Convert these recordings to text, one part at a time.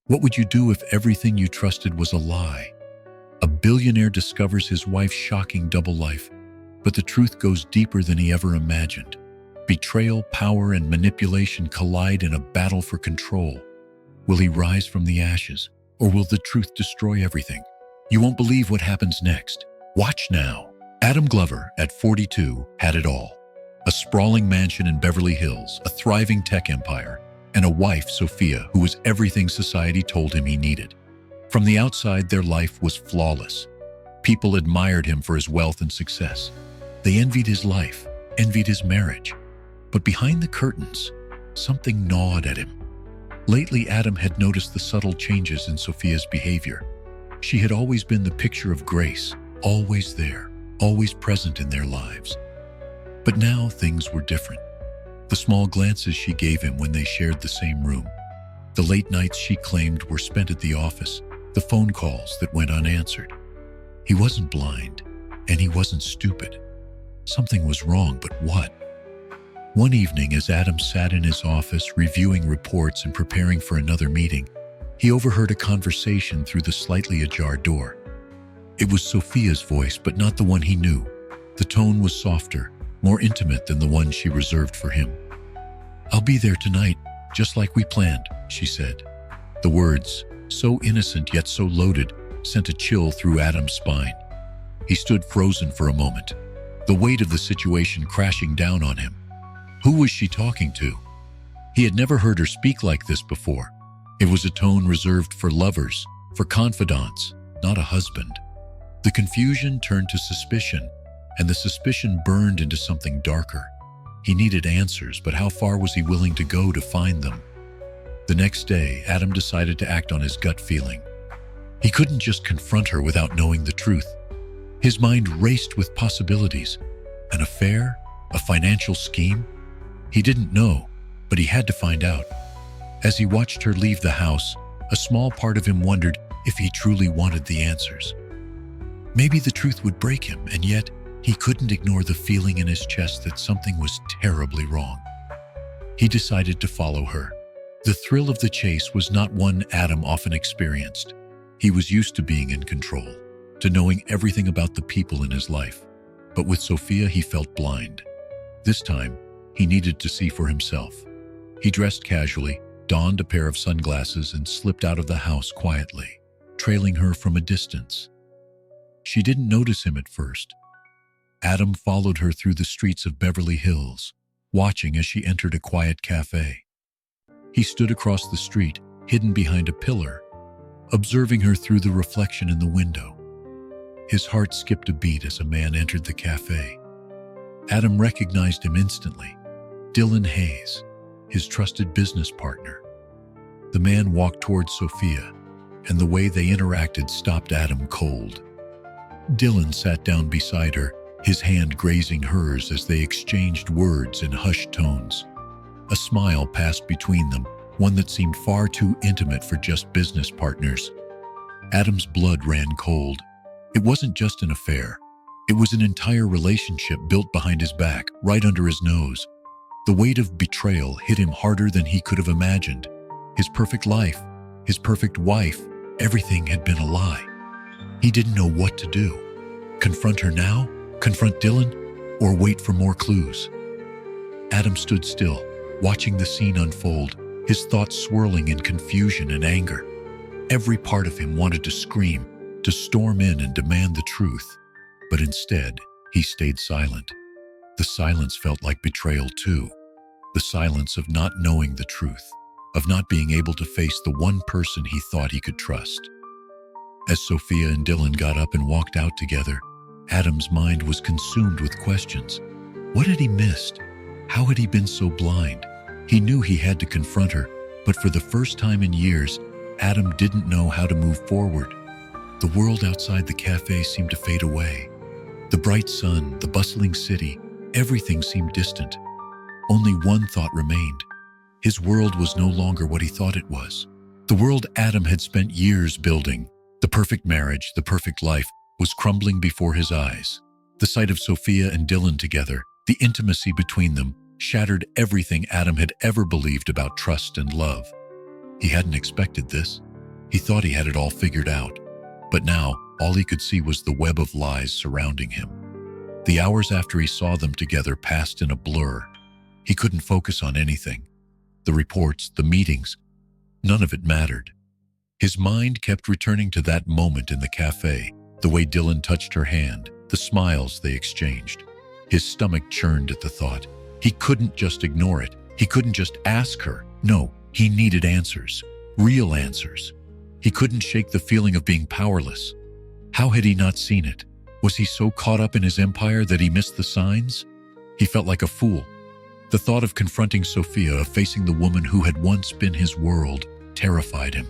What would you do if everything you trusted was a lie? A billionaire discovers his wife's shocking double life, but the truth goes deeper than he ever imagined. Betrayal, power, and manipulation collide in a battle for control. Will he rise from the ashes, or will the truth destroy everything? You won't believe what happens next. Watch now. Adam Glover, at 42, had it all. A sprawling mansion in Beverly Hills, a thriving tech empire, and a wife, Sophia, who was everything society told him he needed. From the outside, their life was flawless. People admired him for his wealth and success. They envied his life, envied his marriage. But behind the curtains, something gnawed at him. Lately, Adam had noticed the subtle changes in Sophia's behavior. She had always been the picture of grace, always there, always present in their lives. But now things were different. The small glances she gave him when they shared the same room, the late nights she claimed were spent at the office, the phone calls that went unanswered. He wasn't blind, and he wasn't stupid. Something was wrong, but what? One evening, as Adam sat in his office reviewing reports and preparing for another meeting, he overheard a conversation through the slightly ajar door. It was Sophia's voice, but not the one he knew. The tone was softer, more intimate than the one she reserved for him. "I'll be there tonight, just like we planned," she said. The words, so innocent yet so loaded, sent a chill through Adam's spine. He stood frozen for a moment, the weight of the situation crashing down on him. Who was she talking to? He had never heard her speak like this before. It was a tone reserved for lovers, for confidants, not a husband. The confusion turned to suspicion, and the suspicion burned into something darker. He needed answers, but how far was he willing to go to find them? The next day, Adam decided to act on his gut feeling. He couldn't just confront her without knowing the truth. His mind raced with possibilities. An affair? A financial scheme? He didn't know, but he had to find out. As he watched her leave the house, a small part of him wondered if he truly wanted the answers. Maybe the truth would break him, and yet he couldn't ignore the feeling in his chest that something was terribly wrong. He decided to follow her. The thrill of the chase was not one Adam often experienced. He was used to being in control, to knowing everything about the people in his life. But with Sophia, he felt blind. This time, he needed to see for himself. He dressed casually, donned a pair of sunglasses, and slipped out of the house quietly, trailing her from a distance. She didn't notice him at first. Adam followed her through the streets of Beverly Hills, watching as she entered a quiet cafe. He stood across the street, hidden behind a pillar, observing her through the reflection in the window. His heart skipped a beat as a man entered the cafe. Adam recognized him instantly. Dylan Hayes, his trusted business partner. The man walked towards Sophia, and the way they interacted stopped Adam cold. Dylan sat down beside her, his hand grazing hers as they exchanged words in hushed tones. A smile passed between them, one that seemed far too intimate for just business partners. Adam's blood ran cold. It wasn't just an affair. It was an entire relationship built behind his back, right under his nose. The weight of betrayal hit him harder than he could have imagined. His perfect life, his perfect wife, everything had been a lie. He didn't know what to do. Confront her now? Confront Dylan? Or wait for more clues? Adam stood still, watching the scene unfold, his thoughts swirling in confusion and anger. Every part of him wanted to scream, to storm in and demand the truth. But instead, he stayed silent. The silence felt like betrayal too. The silence of not knowing the truth, of not being able to face the one person he thought he could trust. As Sophia and Dylan got up and walked out together, Adam's mind was consumed with questions. What had he missed? How had he been so blind? He knew he had to confront her, but for the first time in years, Adam didn't know how to move forward. The world outside the cafe seemed to fade away. The bright sun, the bustling city, everything seemed distant. Only one thought remained. His world was no longer what he thought it was. The world Adam had spent years building, the perfect marriage, the perfect life, was crumbling before his eyes. The sight of Sophia and Dylan together, the intimacy between them, shattered everything Adam had ever believed about trust and love. He hadn't expected this. He thought he had it all figured out, but now all he could see was the web of lies surrounding him. The hours after he saw them together passed in a blur. He couldn't focus on anything. The reports, the meetings, none of it mattered. His mind kept returning to that moment in the cafe, the way Dylan touched her hand, the smiles they exchanged. His stomach churned at the thought. He couldn't just ignore it. He couldn't just ask her. No, he needed answers, real answers. He couldn't shake the feeling of being powerless. How had he not seen it? Was he so caught up in his empire that he missed the signs? He felt like a fool. The thought of confronting Sophia, of facing the woman who had once been his world, terrified him.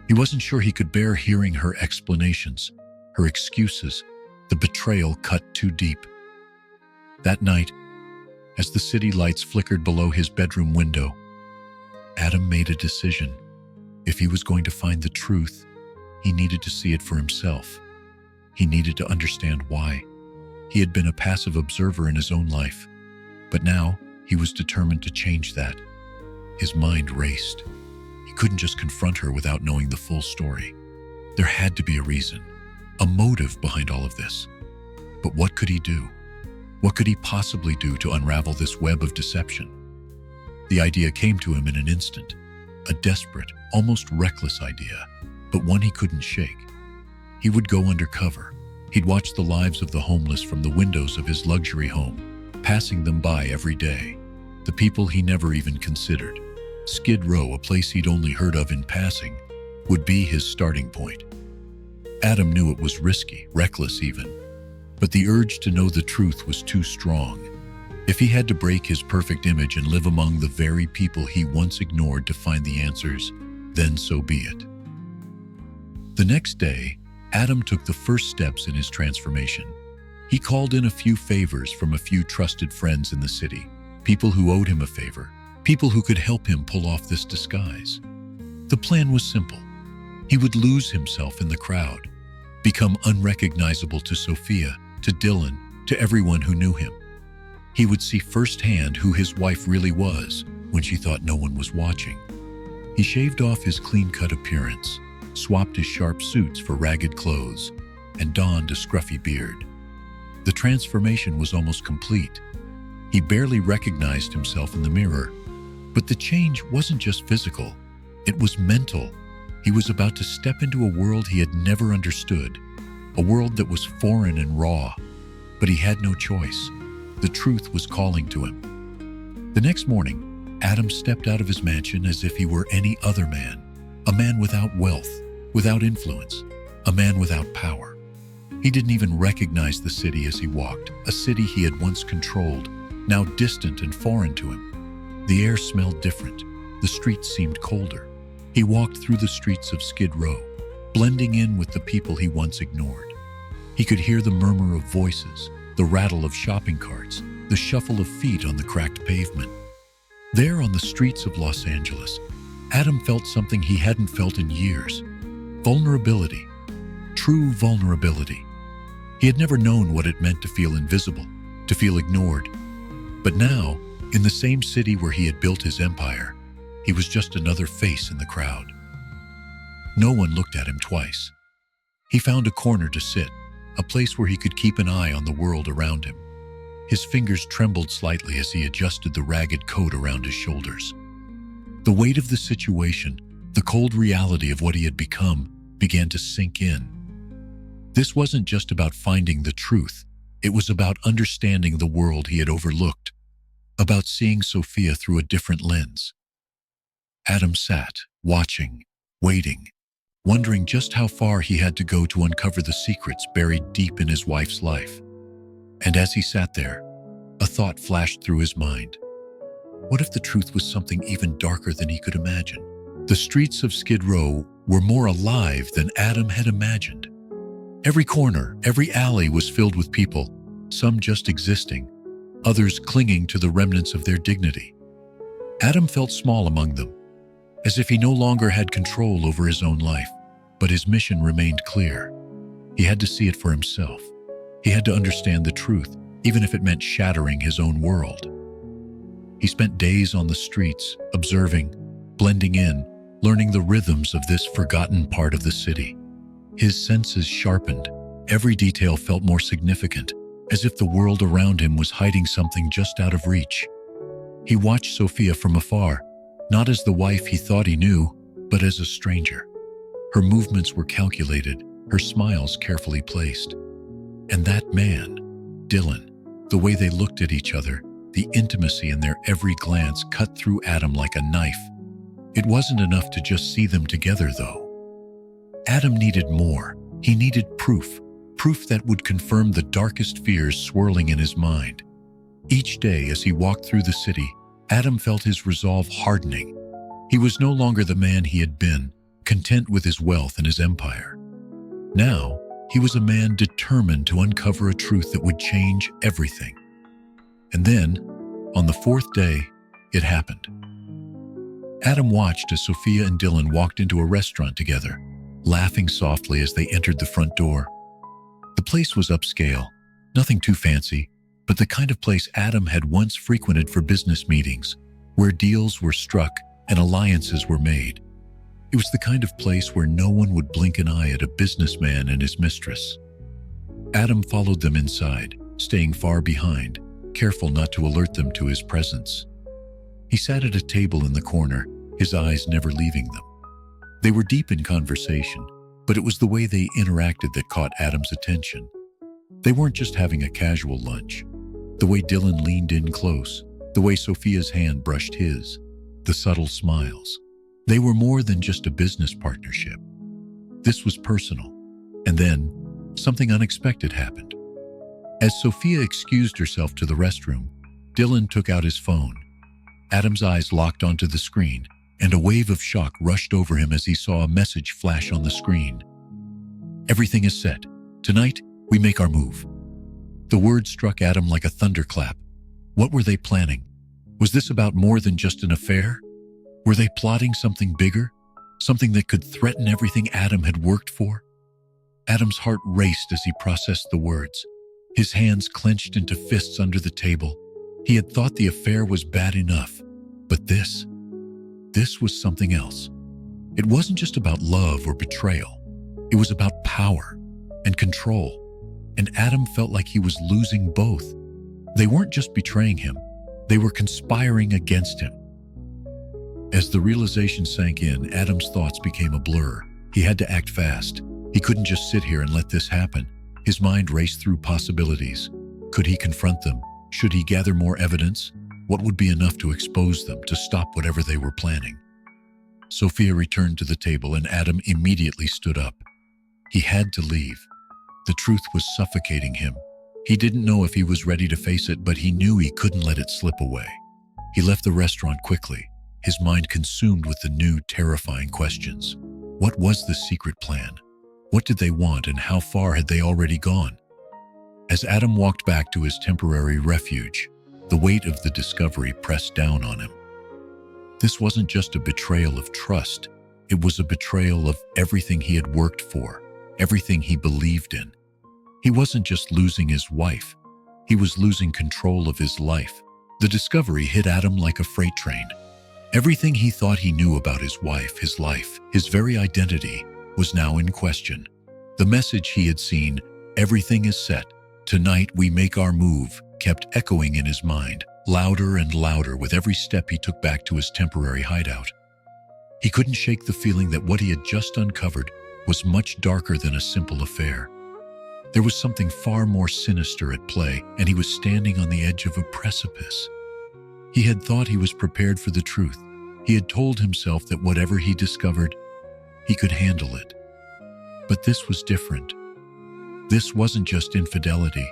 He wasn't sure he could bear hearing her explanations, her excuses. The betrayal cut too deep. That night, as the city lights flickered below his bedroom window, Adam made a decision. If he was going to find the truth, he needed to see it for himself. He needed to understand why. He had been a passive observer in his own life, but now he was determined to change that. His mind raced. He couldn't just confront her without knowing the full story. There had to be a reason, a motive behind all of this. But what could he do? What could he possibly do to unravel this web of deception? The idea came to him in an instant, a desperate, almost reckless idea, but one he couldn't shake. He would go undercover. He'd watch the lives of the homeless from the windows of his luxury home, passing them by every day. The people he never even considered. Skid Row, a place he'd only heard of in passing, would be his starting point. Adam knew it was risky, reckless even, but the urge to know the truth was too strong. If he had to break his perfect image and live among the very people he once ignored to find the answers, then so be it. The next day, Adam took the first steps in his transformation. He called in a few favors from a few trusted friends in the city, people who owed him a favor, people who could help him pull off this disguise. The plan was simple. He would lose himself in the crowd, become unrecognizable to Sophia, to Dylan, to everyone who knew him. He would see firsthand who his wife really was when she thought no one was watching. He shaved off his clean-cut appearance, swapped his sharp suits for ragged clothes, and donned a scruffy beard. The transformation was almost complete. He barely recognized himself in the mirror. But the change wasn't just physical, it was mental. He was about to step into a world he had never understood, a world that was foreign and raw, but he had no choice. The truth was calling to him. The next morning, Adam stepped out of his mansion as if he were any other man, a man without wealth, without influence, a man without power. He didn't even recognize the city as he walked, a city he had once controlled, now distant and foreign to him. The air smelled different. The streets seemed colder. He walked through the streets of Skid Row, blending in with the people he once ignored. He could hear the murmur of voices, the rattle of shopping carts, the shuffle of feet on the cracked pavement. There on the streets of Los Angeles, Adam felt something he hadn't felt in years. Vulnerability. True vulnerability. He had never known what it meant to feel invisible, to feel ignored. But now, in the same city where he had built his empire, he was just another face in the crowd. No one looked at him twice. He found a corner to sit, a place where he could keep an eye on the world around him. His fingers trembled slightly as he adjusted the ragged coat around his shoulders. The weight of the situation, the cold reality of what he had become, began to sink in. This wasn't just about finding the truth. It was about understanding the world he had overlooked, about seeing Sophia through a different lens. Adam sat, watching, waiting, wondering just how far he had to go to uncover the secrets buried deep in his wife's life. And as he sat there, a thought flashed through his mind. What if the truth was something even darker than he could imagine? The streets of Skid Row were more alive than Adam had imagined. Every corner, every alley was filled with people, some just existing, others clinging to the remnants of their dignity. Adam felt small among them, as if he no longer had control over his own life, but his mission remained clear. He had to see it for himself. He had to understand the truth, even if it meant shattering his own world. He spent days on the streets, observing, blending in, learning the rhythms of this forgotten part of the city. His senses sharpened. Every detail felt more significant, as if the world around him was hiding something just out of reach. He watched Sophia from afar, not as the wife he thought he knew, but as a stranger. Her movements were calculated, her smiles carefully placed. And that man, Dylan, the way they looked at each other, the intimacy in their every glance cut through Adam like a knife. It wasn't enough to just see them together, though. Adam needed more. He needed proof that would confirm the darkest fears swirling in his mind. Each day as he walked through the city, Adam felt his resolve hardening. He was no longer the man he had been, content with his wealth and his empire. Now, he was a man determined to uncover a truth that would change everything. And then, on the fourth day, it happened. Adam watched as Sophia and Dylan walked into a restaurant together, laughing softly as they entered the front door. The place was upscale, nothing too fancy, but the kind of place Adam had once frequented for business meetings, where deals were struck and alliances were made. It was the kind of place where no one would blink an eye at a businessman and his mistress. Adam followed them inside, staying far behind, careful not to alert them to his presence. He sat at a table in the corner, his eyes never leaving them. They were deep in conversation, but it was the way they interacted that caught Adam's attention. They weren't just having a casual lunch. The way Dylan leaned in close, the way Sophia's hand brushed his, the subtle smiles. They were more than just a business partnership. This was personal. And then, something unexpected happened. As Sophia excused herself to the restroom, Dylan took out his phone. Adam's eyes locked onto the screen, and a wave of shock rushed over him as he saw a message flash on the screen. "Everything is set. Tonight, we make our move." The word struck Adam like a thunderclap. What were they planning? Was this about more than just an affair? Were they plotting something bigger? Something that could threaten everything Adam had worked for? Adam's heart raced as he processed the words. His hands clenched into fists under the table. He had thought the affair was bad enough, but this was something else. It wasn't just about love or betrayal. It was about power and control, and Adam felt like he was losing both. They weren't just betraying him, they were conspiring against him. As the realization sank in, Adam's thoughts became a blur. He had to act fast. He couldn't just sit here and let this happen. His mind raced through possibilities. Could he confront them? Should he gather more evidence? What would be enough to expose them, to stop whatever they were planning? Sophia returned to the table and Adam immediately stood up. He had to leave. The truth was suffocating him. He didn't know if he was ready to face it, but he knew he couldn't let it slip away. He left the restaurant quickly, his mind consumed with the new, terrifying questions. What was the secret plan? What did they want, and how far had they already gone? As Adam walked back to his temporary refuge, the weight of the discovery pressed down on him. This wasn't just a betrayal of trust. It was a betrayal of everything he had worked for, everything he believed in. He wasn't just losing his wife. He was losing control of his life. The discovery hit Adam like a freight train. Everything he thought he knew about his wife, his life, his very identity, was now in question. The message he had seen, "Everything is set. Tonight we make our move," kept echoing in his mind, louder and louder with every step he took back to his temporary hideout. He couldn't shake the feeling that what he had just uncovered was much darker than a simple affair. There was something far more sinister at play, and he was standing on the edge of a precipice. He had thought he was prepared for the truth. He had told himself that whatever he discovered, he could handle it. But this was different. This wasn't just infidelity.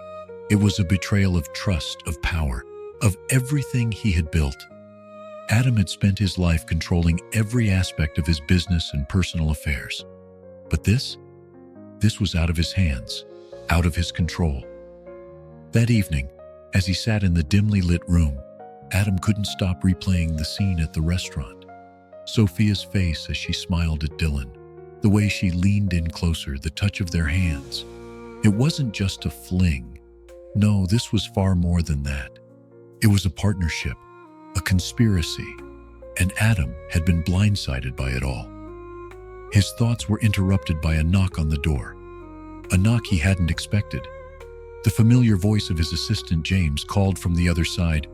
It was a betrayal of trust, of power, of everything he had built. Adam had spent his life controlling every aspect of his business and personal affairs. But this was out of his hands, out of his control. That evening, as he sat in the dimly lit room, Adam couldn't stop replaying the scene at the restaurant. Sophia's face as she smiled at Dylan, the way she leaned in closer, the touch of their hands. It wasn't just a fling. No, this was far more than that. It was a partnership, a conspiracy. and Adam had been blindsided by it all. His thoughts were interrupted by a knock on the door, a knock he hadn't expected. The familiar voice of his assistant James called from the other side.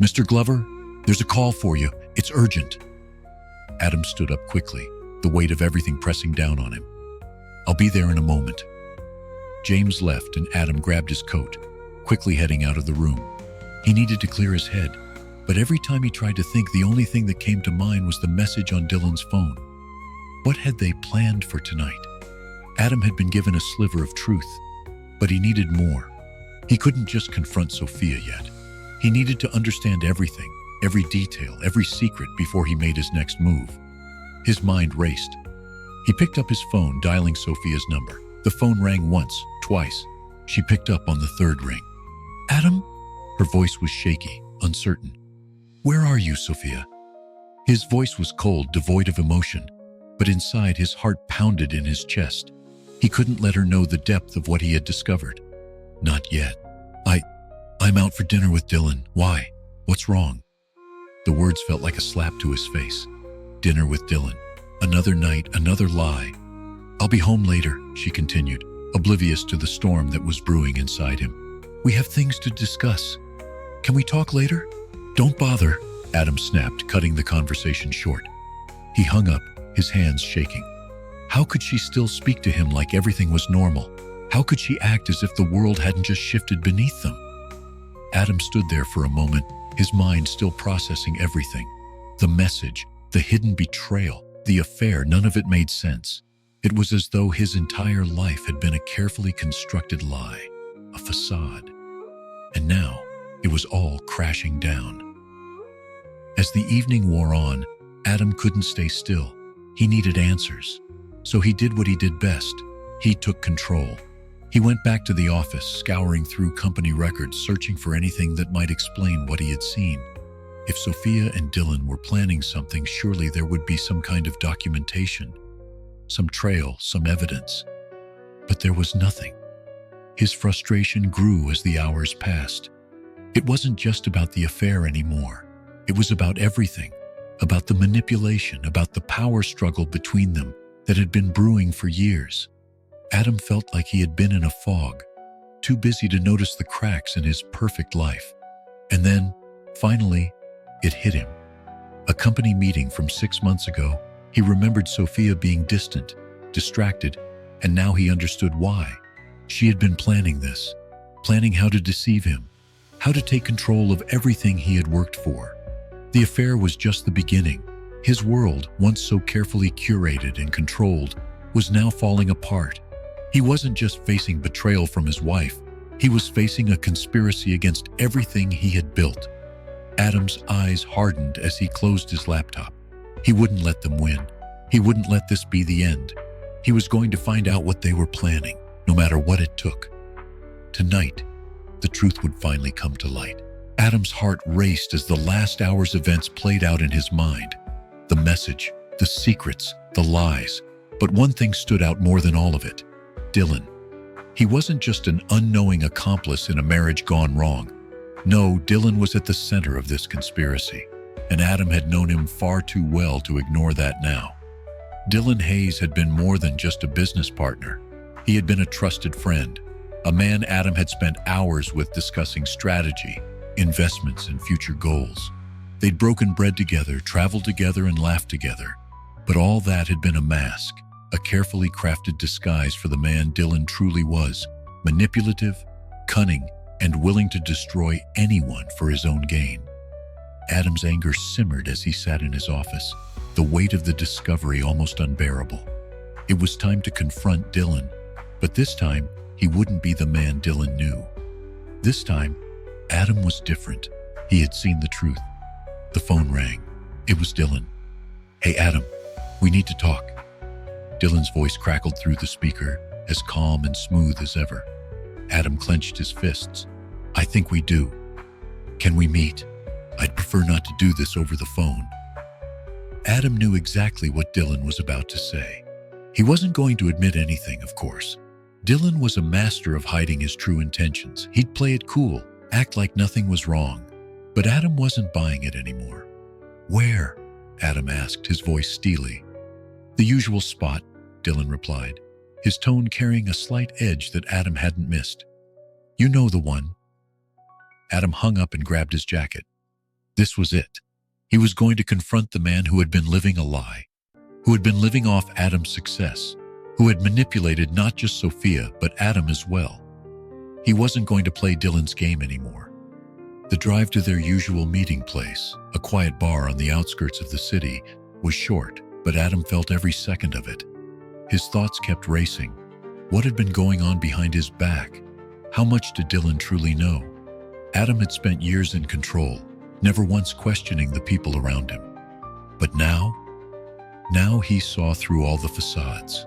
"Mr. Glover, there's a call for you. It's urgent." Adam stood up quickly, the weight of everything pressing down on him. "I'll be there in a moment." James left and Adam grabbed his coat, quickly heading out of the room. He needed to clear his head, but every time he tried to think, the only thing that came to mind was the message on Dylan's phone. What had they planned for tonight? Adam had been given a sliver of truth, but he needed more. He couldn't just confront Sophia yet. He needed to understand everything, every detail, every secret before he made his next move. His mind raced. He picked up his phone, dialing Sophia's number. The phone rang once, twice. She picked up on the third ring. "Adam?" Her voice was shaky, uncertain. "Where are you, Sophia?" His voice was cold, devoid of emotion, but inside his heart pounded in his chest. He couldn't let her know the depth of what he had discovered. "Not yet. I'm out for dinner with Dylan. Why? What's wrong?" The words felt like a slap to his face. Dinner with Dylan. Another night, another lie. "I'll be home later," she continued, oblivious to the storm that was brewing inside him. "We have things to discuss. Can we talk later?" "Don't bother," Adam snapped, cutting the conversation short. He hung up, his hands shaking. How could she still speak to him like everything was normal? How could she act as if the world hadn't just shifted beneath them? Adam stood there for a moment, his mind still processing everything. The message, the hidden betrayal, the affair, none of it made sense. It was as though his entire life had been a carefully constructed lie, a facade. And now, it was all crashing down. As the evening wore on, Adam couldn't stay still. He needed answers. So he did what he did best. He took control. He went back to the office, scouring through company records, searching for anything that might explain what he had seen. If Sophia and Dylan were planning something, surely there would be some kind of documentation, some trail, some evidence. But there was nothing. His frustration grew as the hours passed. It wasn't just about the affair anymore. It was about everything, about the manipulation, about the power struggle between them that had been brewing for years. Adam felt like he had been in a fog, too busy to notice the cracks in his perfect life. And then, finally, it hit him. A company meeting from 6 months ago. He remembered Sophia being distant, distracted, and now he understood why. She had been planning this, planning how to deceive him, how to take control of everything he had worked for. The affair was just the beginning. His world, once so carefully curated and controlled, was now falling apart. He wasn't just facing betrayal from his wife, he was facing a conspiracy against everything he had built. Adam's eyes hardened as he closed his laptop. He wouldn't let them win. He wouldn't let this be the end. He was going to find out what they were planning, no matter what it took. Tonight, the truth would finally come to light. Adam's heart raced as the last hour's events played out in his mind. The message, the secrets, the lies. But one thing stood out more than all of it. Dylan. He wasn't just an unknowing accomplice in a marriage gone wrong. No, Dylan was at the center of this conspiracy, and Adam had known him far too well to ignore that now. Dylan Hayes had been more than just a business partner. He had been a trusted friend, a man Adam had spent hours with discussing strategy, investments, and future goals. They'd broken bread together, traveled together, and laughed together. But all that had been a mask, a carefully crafted disguise for the man Dylan truly was, manipulative, cunning, and willing to destroy anyone for his own gain. Adam's anger simmered as he sat in his office, the weight of the discovery almost unbearable. It was time to confront Dylan, but this time, he wouldn't be the man Dylan knew. This time, Adam was different. He had seen the truth. The phone rang. It was Dylan. "Hey, Adam, we need to talk." Dylan's voice crackled through the speaker, as calm and smooth as ever. Adam clenched his fists. "I think we do. Can we meet? I'd prefer not to do this over the phone." Adam knew exactly what Dylan was about to say. He wasn't going to admit anything, of course. Dylan was a master of hiding his true intentions. He'd play it cool, act like nothing was wrong. But Adam wasn't buying it anymore. "Where?" Adam asked, his voice steely. The usual spot, Dylan replied, his tone carrying a slight edge that Adam hadn't missed. You know the one. Adam hung up and grabbed his jacket. This was it. He was going to confront the man who had been living a lie, who had been living off Adam's success, who had manipulated not just Sophia, but Adam as well. He wasn't going to play Dylan's game anymore. The drive to their usual meeting place, a quiet bar on the outskirts of the city, was short, but Adam felt every second of it. His thoughts kept racing. What had been going on behind his back? How much did Dylan truly know? Adam had spent years in control, never once questioning the people around him. But now he saw through all the facades.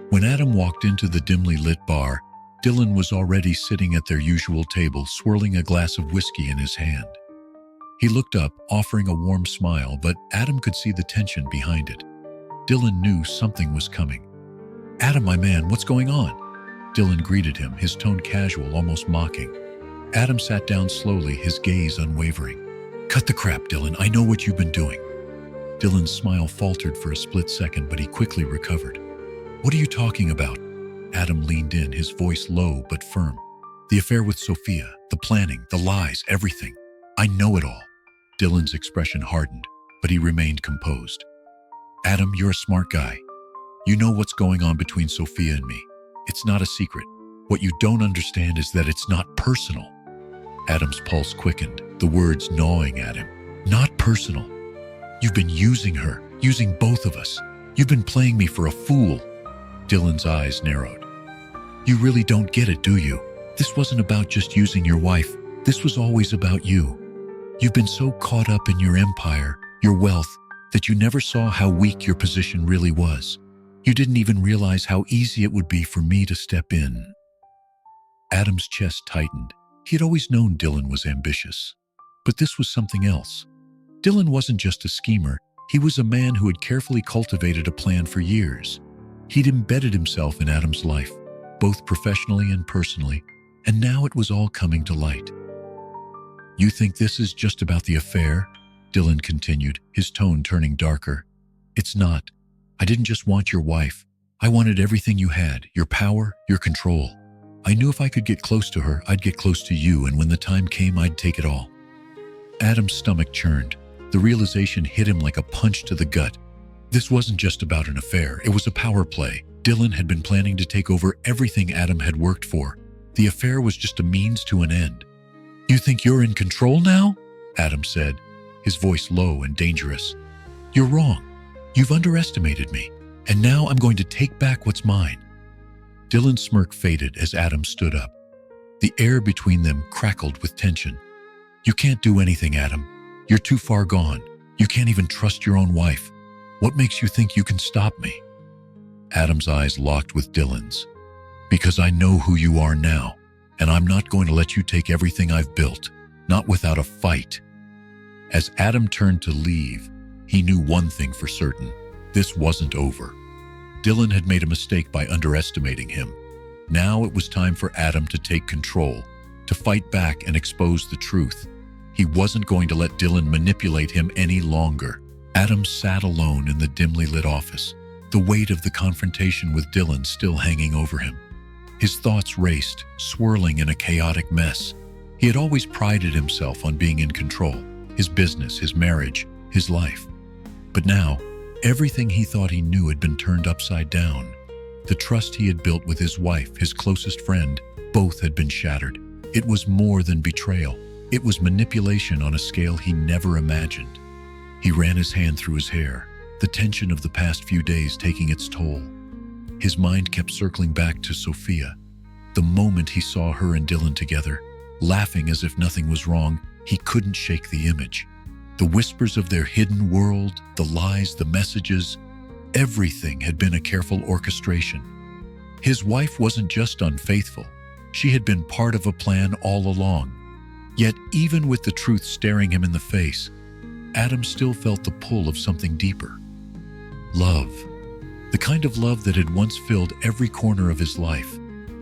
When Adam walked into the dimly lit bar, Dylan was already sitting at their usual table, swirling a glass of whiskey in his hand. He looked up, offering a warm smile, but Adam could see the tension behind it. Dylan knew something was coming. Adam, my man, what's going on? Dylan greeted him, his tone casual, almost mocking. Adam sat down slowly, his gaze unwavering. Cut the crap, Dylan. I know what you've been doing. Dylan's smile faltered for a split second, but he quickly recovered. What are you talking about? Adam leaned in, his voice low but firm. The affair with Sophia, the planning, the lies, everything. I know it all. Dylan's expression hardened, but he remained composed. Adam, you're a smart guy. You know what's going on between Sophia and me. It's not a secret. What you don't understand is that it's not personal. Adam's pulse quickened, the words gnawing at him. Not personal. You've been using her, using both of us. You've been playing me for a fool. Dylan's eyes narrowed. You really don't get it, do you? This wasn't about just using your wife. This was always about you. You've been so caught up in your empire, your wealth, that you never saw how weak your position really was. You didn't even realize how easy it would be for me to step in. Adam's chest tightened. He had always known Dylan was ambitious. But this was something else. Dylan wasn't just a schemer. He was a man who had carefully cultivated a plan for years. He'd embedded himself in Adam's life, both professionally and personally, and now it was all coming to light. You think this is just about the affair? Dylan continued, his tone turning darker. It's not. I didn't just want your wife. I wanted everything you had, your power, your control. I knew if I could get close to her, I'd get close to you, and when the time came, I'd take it all. Adam's stomach churned. The realization hit him like a punch to the gut. This wasn't just about an affair, it was a power play. Dylan had been planning to take over everything Adam had worked for. The affair was just a means to an end. You think you're in control now? Adam said, his voice low and dangerous. You're wrong. You've underestimated me, and now I'm going to take back what's mine. Dylan's smirk faded as Adam stood up. The air between them crackled with tension. You can't do anything, Adam. You're too far gone. You can't even trust your own wife. What makes you think you can stop me? Adam's eyes locked with Dylan's. Because I know who you are now, and I'm not going to let you take everything I've built, not without a fight. As Adam turned to leave, he knew one thing for certain. This wasn't over. Dylan had made a mistake by underestimating him. Now it was time for Adam to take control, to fight back and expose the truth. He wasn't going to let Dylan manipulate him any longer. Adam sat alone in the dimly lit office, the weight of the confrontation with Dylan still hanging over him. His thoughts raced, swirling in a chaotic mess. He had always prided himself on being in control, his business, his marriage, his life. But now, everything he thought he knew had been turned upside down. The trust he had built with his wife, his closest friend, both had been shattered. It was more than betrayal. It was manipulation on a scale he never imagined. He ran his hand through his hair, the tension of the past few days taking its toll. His mind kept circling back to Sophia. The moment he saw her and Dylan together, laughing as if nothing was wrong, he couldn't shake the image. The whispers of their hidden world, the lies, the messages, everything had been a careful orchestration. His wife wasn't just unfaithful. She had been part of a plan all along. Yet even with the truth staring him in the face, Adam still felt the pull of something deeper. Love. The kind of love that had once filled every corner of his life,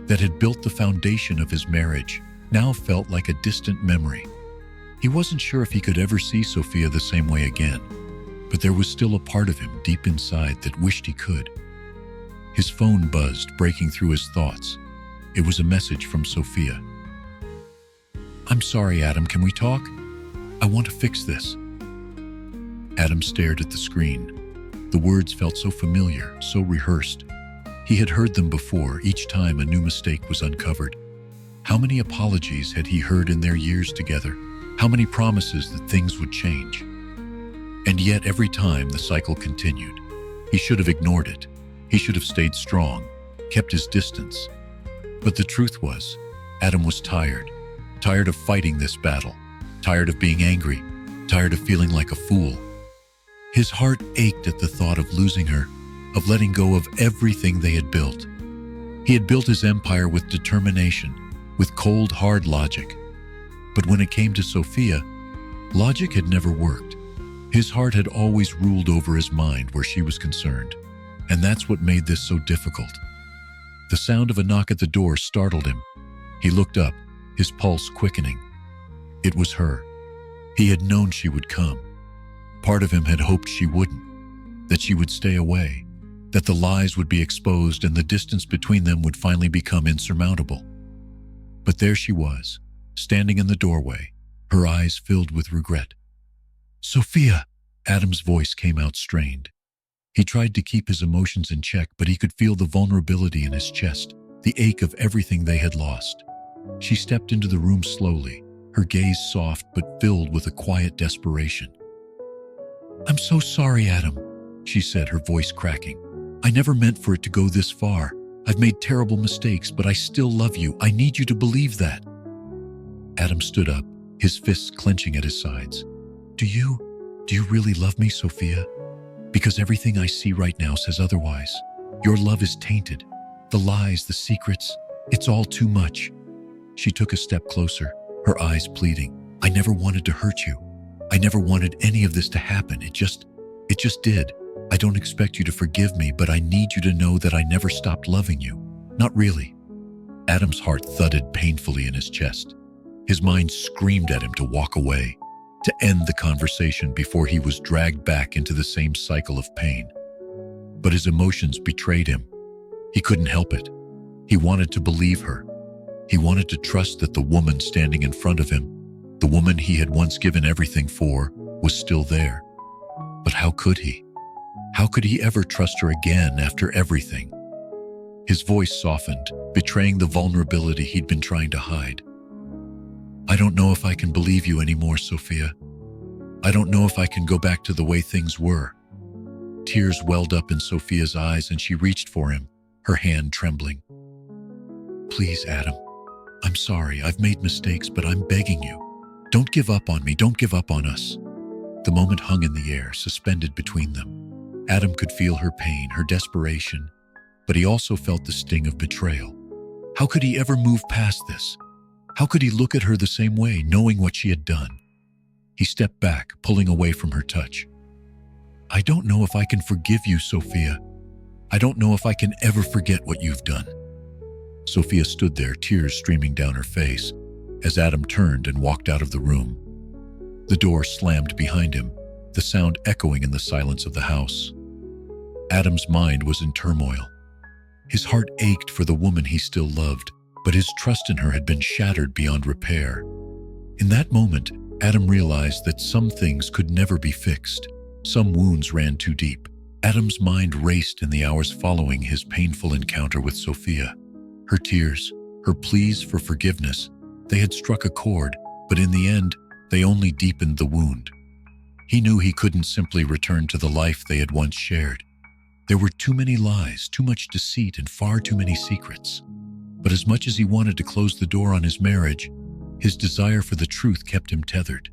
that had built the foundation of his marriage, now felt like a distant memory. He wasn't sure if he could ever see Sophia the same way again. But there was still a part of him deep inside that wished he could. His phone buzzed, breaking through his thoughts. It was a message from Sophia. "I'm sorry, Adam, can we talk? I want to fix this." Adam stared at the screen. The words felt so familiar, so rehearsed. He had heard them before, each time a new mistake was uncovered. How many apologies had he heard in their years together? How many promises that things would change? And yet every time the cycle continued. He should have ignored it. He should have stayed strong, kept his distance. But the truth was, Adam was tired. Tired of fighting this battle. Tired of being angry. Tired of feeling like a fool. His heart ached at the thought of losing her, of letting go of everything they had built. He had built his empire with determination, with cold, hard logic. But when it came to Sophia, logic had never worked. His heart had always ruled over his mind where she was concerned. And that's what made this so difficult. The sound of a knock at the door startled him. He looked up, his pulse quickening. It was her. He had known she would come. Part of him had hoped she wouldn't, that she would stay away, that the lies would be exposed and the distance between them would finally become insurmountable. But there she was, standing in the doorway, her eyes filled with regret. "Sophia!" Adam's voice came out strained. He tried to keep his emotions in check, but he could feel the vulnerability in his chest, the ache of everything they had lost. She stepped into the room slowly, her gaze soft but filled with a quiet desperation. "I'm so sorry, Adam," she said, her voice cracking. "I never meant for it to go this far. I've made terrible mistakes, but I still love you. I need you to believe that." Adam stood up, his fists clenching at his sides. Do you really love me, Sophia? Because everything I see right now says otherwise. Your love is tainted. The lies, the secrets, it's all too much." She took a step closer, her eyes pleading. "I never wanted to hurt you. I never wanted any of this to happen. It just did. I don't expect you to forgive me, but I need you to know that I never stopped loving you. Not really." Adam's heart thudded painfully in his chest. His mind screamed at him to walk away, to end the conversation before he was dragged back into the same cycle of pain. But his emotions betrayed him. He couldn't help it. He wanted to believe her. He wanted to trust that the woman standing in front of him, the woman he had once given everything for, was still there. But how could he? How could he ever trust her again after everything? His voice softened, betraying the vulnerability he'd been trying to hide. "I don't know if I can believe you anymore, Sophia. I don't know if I can go back to the way things were." Tears welled up in Sophia's eyes and she reached for him, her hand trembling. "Please, Adam. I'm sorry. I've made mistakes, but I'm begging you. Don't give up on me. Don't give up on us." The moment hung in the air, suspended between them. Adam could feel her pain, her desperation, but he also felt the sting of betrayal. How could he ever move past this? How could he look at her the same way, knowing what she had done? He stepped back, pulling away from her touch. "I don't know if I can forgive you, Sophia. I don't know if I can ever forget what you've done." Sophia stood there, tears streaming down her face, as Adam turned and walked out of the room. The door slammed behind him, the sound echoing in the silence of the house. Adam's mind was in turmoil. His heart ached for the woman he still loved, but his trust in her had been shattered beyond repair. In that moment, Adam realized that some things could never be fixed. Some wounds ran too deep. Adam's mind raced in the hours following his painful encounter with Sophia. Her tears, her pleas for forgiveness, they had struck a chord, but in the end, they only deepened the wound. He knew he couldn't simply return to the life they had once shared. There were too many lies, too much deceit, and far too many secrets. But as much as he wanted to close the door on his marriage, his desire for the truth kept him tethered.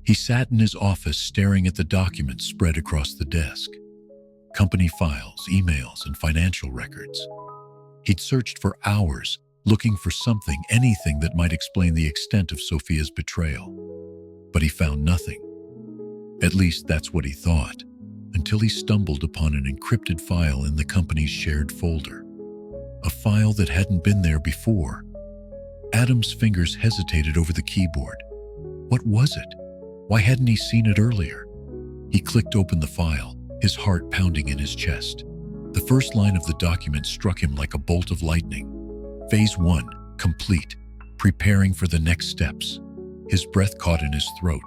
He sat in his office staring at the documents spread across the desk. Company files, emails, and financial records. He'd searched for hours, looking for something, anything that might explain the extent of Sophia's betrayal. But he found nothing. At least that's what he thought, until he stumbled upon an encrypted file in the company's shared folder. A file that hadn't been there before. Adam's fingers hesitated over the keyboard. What was it? Why hadn't he seen it earlier? He clicked open the file, his heart pounding in his chest. The first line of the document struck him like a bolt of lightning. Phase 1, complete, preparing for the next steps. His breath caught in his throat.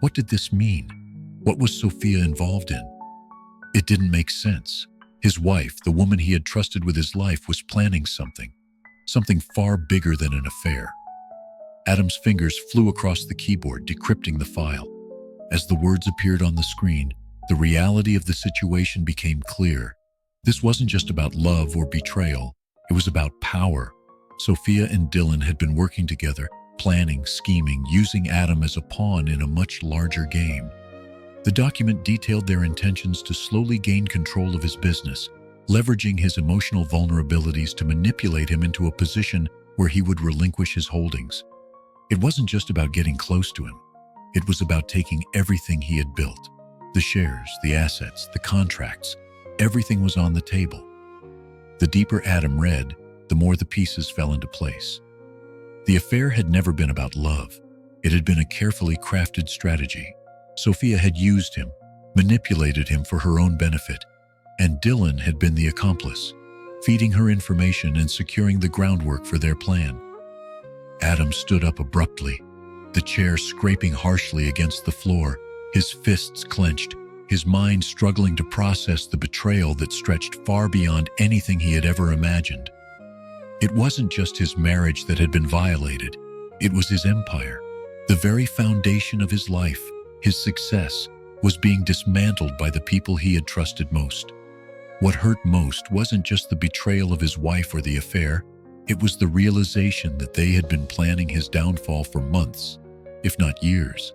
What did this mean? What was Sophia involved in? It didn't make sense. His wife, the woman he had trusted with his life, was planning something far bigger than an affair. Adam's fingers flew across the keyboard, decrypting the file. As the words appeared on the screen, the reality of the situation became clear. This wasn't just about love or betrayal. It was about power. Sophia and Dylan had been working together, planning, scheming, using Adam as a pawn in a much larger game. The document detailed their intentions to slowly gain control of his business, leveraging his emotional vulnerabilities to manipulate him into a position where he would relinquish his holdings. It wasn't just about getting close to him. It was about taking everything he had built. The shares, the assets, the contracts, everything was on the table. The deeper Adam read, the more the pieces fell into place. The affair had never been about love. It had been a carefully crafted strategy. Sophia had used him, manipulated him for her own benefit, and Dylan had been the accomplice, feeding her information and securing the groundwork for their plan. Adam stood up abruptly, the chair scraping harshly against the floor, his fists clenched, his mind struggling to process the betrayal that stretched far beyond anything he had ever imagined. It wasn't just his marriage that had been violated, it was his empire. The very foundation of his life, his success, was being dismantled by the people he had trusted most. What hurt most wasn't just the betrayal of his wife or the affair, it was the realization that they had been planning his downfall for months, if not years.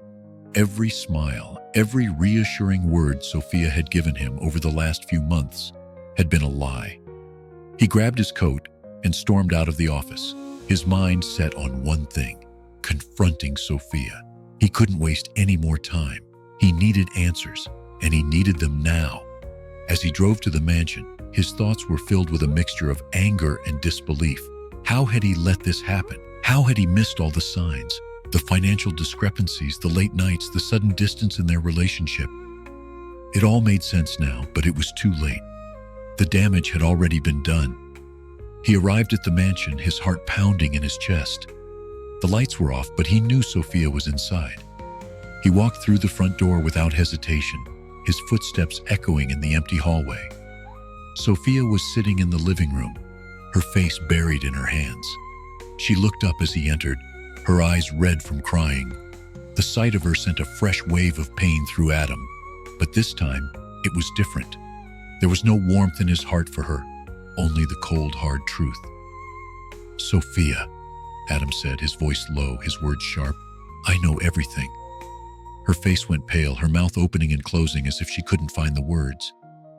Every smile, every reassuring word Sophia had given him over the last few months had been a lie. He grabbed his coat and stormed out of the office, his mind set on one thing: confronting Sophia. He couldn't waste any more time. He needed answers, and he needed them now. As he drove to the mansion, his thoughts were filled with a mixture of anger and disbelief. How had he let this happen? How had he missed all the signs? The financial discrepancies, the late nights, the sudden distance in their relationship. It all made sense now, but it was too late. The damage had already been done. He arrived at the mansion, his heart pounding in his chest. The lights were off, but he knew Sophia was inside. He walked through the front door without hesitation, his footsteps echoing in the empty hallway. Sophia was sitting in the living room, her face buried in her hands. She looked up as he entered, her eyes red from crying. The sight of her sent a fresh wave of pain through Adam, but this time it was different. There was no warmth in his heart for her, only the cold, hard truth. "Sophia," Adam said, his voice low, his words sharp, "I know everything." Her face went pale, her mouth opening and closing as if she couldn't find the words.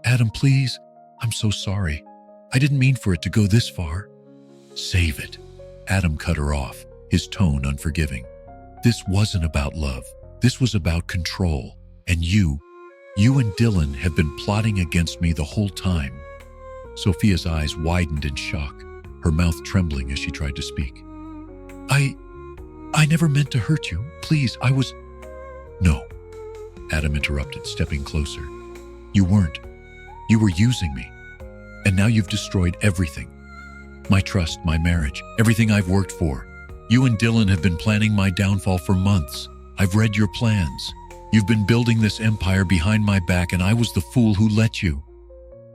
"Adam, please, I'm so sorry. I didn't mean for it to go this far." "Save it." Adam cut her off, his tone unforgiving. "This wasn't about love. This was about control. And you and Dylan have been plotting against me the whole time." Sophia's eyes widened in shock, her mouth trembling as she tried to speak. I never meant to hurt you. Please, I was..." "No," Adam interrupted, stepping closer. "You weren't. You were using me. And now you've destroyed everything. My trust, my marriage, everything I've worked for. You and Dylan have been planning my downfall for months. I've read your plans. You've been building this empire behind my back, and I was the fool who let you."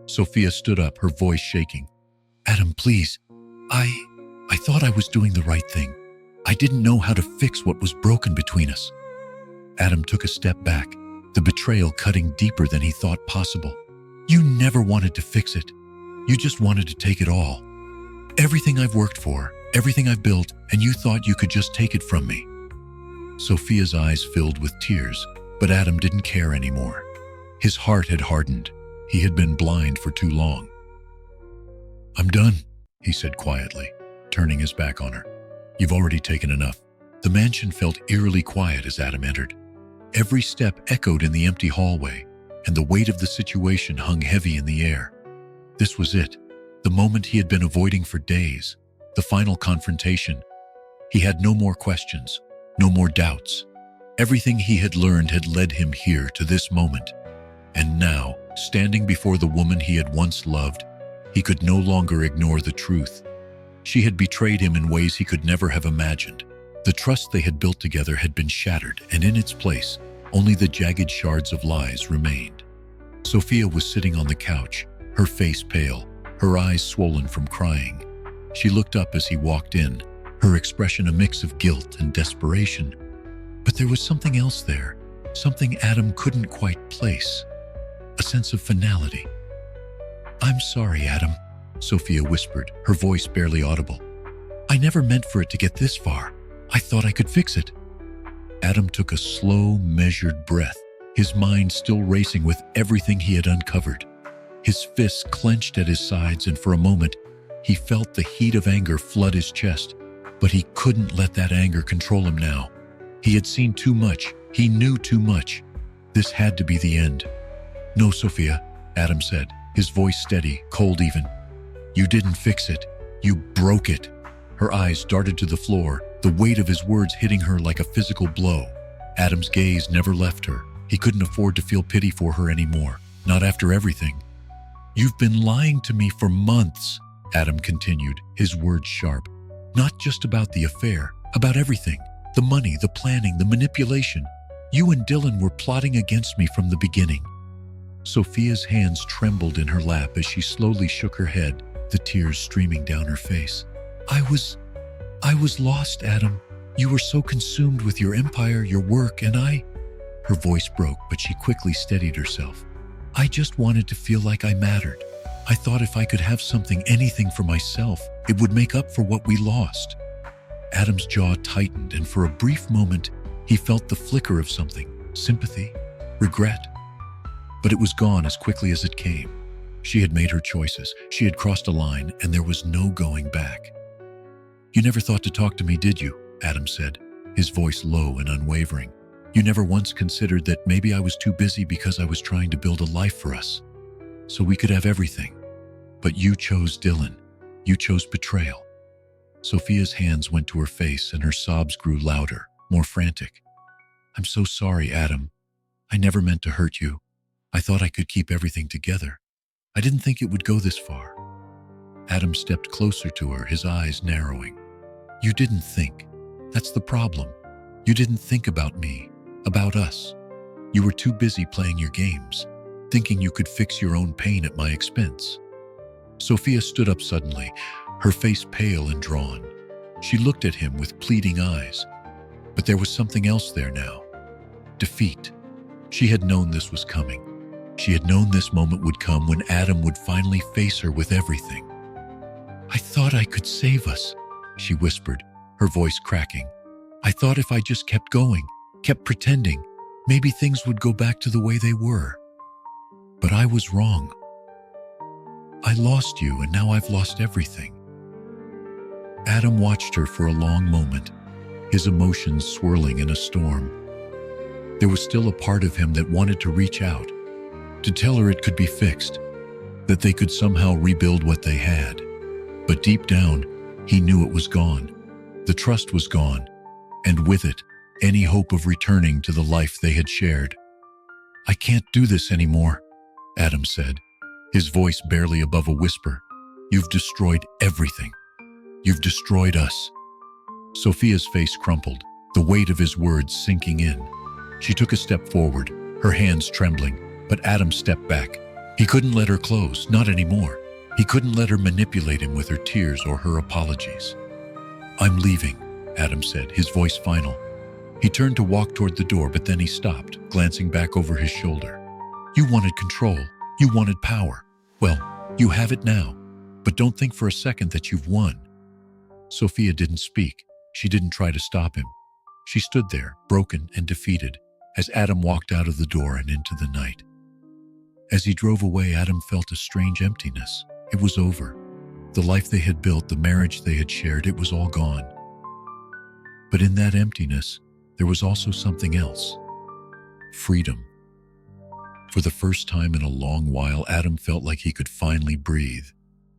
Sophia stood up, her voice shaking. "Adam, please. I thought I was doing the right thing. I didn't know how to fix what was broken between us." Adam took a step back, the betrayal cutting deeper than he thought possible. "You never wanted to fix it. You just wanted to take it all. Everything I've worked for, everything I've built, and you thought you could just take it from me." Sophia's eyes filled with tears, but Adam didn't care anymore. His heart had hardened. He had been blind for too long. "I'm done," he said quietly, turning his back on her. "You've already taken enough." The mansion felt eerily quiet as Adam entered. Every step echoed in the empty hallway, and the weight of the situation hung heavy in the air. This was it, the moment he had been avoiding for days, the final confrontation. He had no more questions, no more doubts. Everything he had learned had led him here to this moment. And now, standing before the woman he had once loved, he could no longer ignore the truth. She had betrayed him in ways he could never have imagined. The trust they had built together had been shattered, and in its place, only the jagged shards of lies remained. Sophia was sitting on the couch, her face pale, her eyes swollen from crying. She looked up as he walked in, her expression a mix of guilt and desperation. But there was something else there, something Adam couldn't quite place. A sense of finality. "I'm sorry, Adam," Sophia whispered, her voice barely audible. "I never meant for it to get this far. I thought I could fix it." Adam took a slow, measured breath, his mind still racing with everything he had uncovered. His fists clenched at his sides, and for a moment, he felt the heat of anger flood his chest. But he couldn't let that anger control him now. He had seen too much. He knew too much. This had to be the end. "No, Sophia," Adam said, his voice steady, cold even. "You didn't fix it. You broke it." Her eyes darted to the floor, the weight of his words hitting her like a physical blow. Adam's gaze never left her. He couldn't afford to feel pity for her anymore, not after everything. "You've been lying to me for months," Adam continued, his words sharp. "Not just about the affair, about everything. The money, the planning, the manipulation. You and Dylan were plotting against me from the beginning." Sophia's hands trembled in her lap as she slowly shook her head, the tears streaming down her face. I was lost, Adam. You were so consumed with your empire, your work, and I..." Her voice broke, but she quickly steadied herself. "I just wanted to feel like I mattered. I thought if I could have something, anything for myself, it would make up for what we lost." Adam's jaw tightened, and for a brief moment, he felt the flicker of something, sympathy, regret. But it was gone as quickly as it came. She had made her choices. She had crossed a line, and there was no going back. "You never thought to talk to me, did you?" Adam said, his voice low and unwavering. "You never once considered that maybe I was too busy because I was trying to build a life for us, so we could have everything. But you chose Dylan. You chose betrayal." Sophia's hands went to her face, and her sobs grew louder, more frantic. "I'm so sorry, Adam. I never meant to hurt you. I thought I could keep everything together. I didn't think it would go this far." Adam stepped closer to her, his eyes narrowing. "You didn't think. That's the problem. You didn't think about me, about us. You were too busy playing your games, thinking you could fix your own pain at my expense." Sophia stood up suddenly, her face pale and drawn. She looked at him with pleading eyes. But there was something else there now. Defeat. She had known this was coming. She had known this moment would come when Adam would finally face her with everything. "I thought I could save us," she whispered, her voice cracking. "I thought if I just kept going, kept pretending, maybe things would go back to the way they were. But I was wrong. I lost you, and now I've lost everything." Adam watched her for a long moment, his emotions swirling in a storm. There was still a part of him that wanted to reach out, to tell her it could be fixed, that they could somehow rebuild what they had. But deep down, he knew it was gone. The trust was gone, and with it, any hope of returning to the life they had shared. "I can't do this anymore," Adam said, his voice barely above a whisper. "You've destroyed everything. You've destroyed us." Sophia's face crumpled, the weight of his words sinking in. She took a step forward, her hands trembling, but Adam stepped back. He couldn't let her close, not anymore. He couldn't let her manipulate him with her tears or her apologies. "I'm leaving," Adam said, his voice final. He turned to walk toward the door, but then he stopped, glancing back over his shoulder. "You wanted control. You wanted power. Well, you have it now. But don't think for a second that you've won." Sophia didn't speak. She didn't try to stop him. She stood there, broken and defeated, as Adam walked out of the door and into the night. As he drove away, Adam felt a strange emptiness. It was over. The life they had built, the marriage they had shared, it was all gone. But in that emptiness, there was also something else. Freedom. For the first time in a long while, Adam felt like he could finally breathe.